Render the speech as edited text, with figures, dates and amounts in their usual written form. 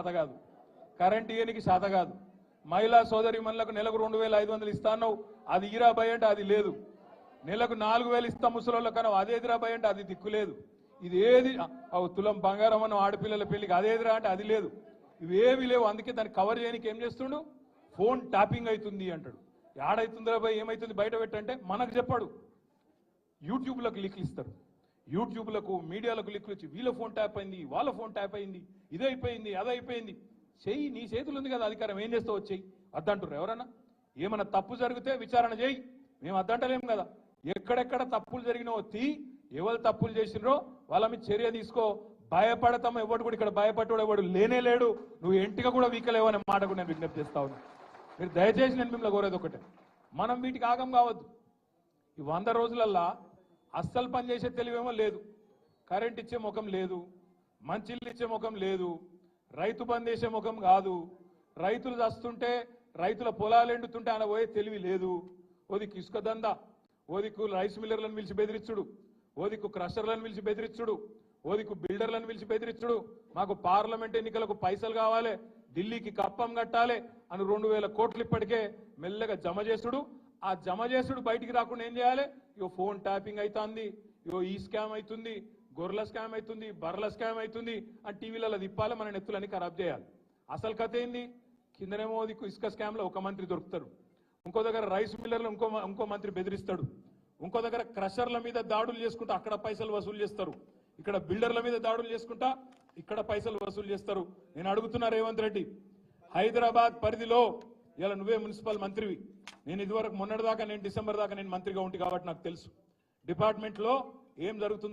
శాత కాదు, కరెంట్ ఇయనికి శాత కాదు, మహిళా సోదరి మనులకు నెలకు 2500 ఇస్తాను, అది ఇరాబాయ్ అంటే అది లేదు, నెలకు 4000 ఇస్తా ముసలోళ్ళ కన్నా అదేదిరాబాయ్ అంటే అది దిక్కులేదు, ఇది ఏది తులం బంగారం అన్న ఆడపిల్లల పెళ్లికి అదేదిరా అంటే అది లేదు, ఇవేవి లేవు. అందుకే దాన్ని కవర్ చేయడానికి ఏం చేస్తుండు, ఫోన్ ట్యాపింగ్ అవుతుంది అంటాడు. ఏడైతుందిరా బాయ్ ఏమైతుంది బయట పెట్టంటే మనకు చెప్పాడు. యూట్యూబ్లకు లింక్లు ఇస్తారు, యూట్యూబ్లకు మీడియాలకు లింక్లు ఇచ్చి వీళ్ళ ఫోన్ ట్యాప్ అయింది, వాళ్ళ ఫోన్ ట్యాప్ అయింది, ఇదైపోయింది అదైపోయింది. చెయ్యి, నీ చేతులు ఉంది కదా అధికారం, ఏం చేస్తావు వచ్చేయి, అద్దంటారు ఎవరన్నా. ఏమన్నా తప్పు జరిగితే విచారణ చేయి, మేము అద్దంటలేం కదా. ఎక్కడెక్కడ తప్పులు జరిగినావో తీ, ఎవరు తప్పులు చేసినరో వాళ్ళ మీద చర్య తీసుకో. భయపడతాం, ఎవడు కూడా ఇక్కడ భయపడ్డాడు ఎవడు లేనే లేడు, నువ్వు ఎంటిగా కూడా వీకలేవు అనే మాట కూడా నేను విజ్ఞప్తి చేస్తా ఉన్నా. మీరు దయచేసి నేను మిమ్మల్ని కోరేది ఒకటే, మనం వీటికి ఆగం కావద్దు. ఈ 100 రోజులల్లా అస్సలు పనిచేసే తెలివేమో లేదు, కరెంట్ ఇచ్చే ముఖం లేదు, మంచిళ్ళు ఇచ్చే ముఖం లేదు, రైతు బంద్ చేసే ముఖం కాదు, రైతులు చస్తుంటే రైతుల పొలాలు ఎండుతుంటే ఆయన పోయే తెలివి లేదు. ఓదికు ఇసుక దందా, ఓదికు రైస్ మిల్లర్లను పిలిచి బెదిరించుడు, ఓదికు క్రషర్లను పిలిచి బెదిరించుడు, ఓదికు బిల్డర్లను పిలిచి బెదిరించుడు, మాకు పార్లమెంట్ ఎన్నికలకు పైసలు కావాలి, ఢిల్లీకి కప్పం కట్టాలి అని 2000 కోట్లు ఇప్పటికే మెల్లగా జమ చేసుడు. ఆ జమ చేసుడు బయటికి రాకుండా ఏం చేయాలి, ఇగో ఫోన్ ట్యాపింగ్ అవుతుంది, ఇగో ఈ స్కామ్ అవుతుంది, గొర్రెల స్కామ్ అవుతుంది, బర్రెల స్కామ్ అవుతుంది అని టీవీలలో తిప్పాలి, మన నెత్తులని ఖరాబ్ చేయాలి. అసలు కథ ఏంది, కిందనేమో ఇసుక స్కామ్ లో ఒక మంత్రి దొరుకుతాడు, ఇంకో దగ్గర రైస్ మిల్లర్లు ఇంకో మంత్రి బెదిరిస్తాడు, ఇంకో దగ్గర క్రషర్ల మీద దాడులు చేసుకుంటా అక్కడ పైసలు వసూలు చేస్తారు, ఇక్కడ బిల్డర్ల మీద దాడులు చేసుకుంటా ఇక్కడ పైసలు వసూలు చేస్తారు. నేను అడుగుతున్నా రేవంత్ రెడ్డి, హైదరాబాద్ పరిధిలో ఇలా నువ్వే మున్సిపల్ మంత్రివి, నేను ఇదివరకు మొన్నటిదాకా నేను డిసెంబర్ దాకా నేను మంత్రిగా ఉంటి కాబట్టి నాకు తెలుసు డిపార్ట్మెంట్ లో ఏం జరుగుతుందో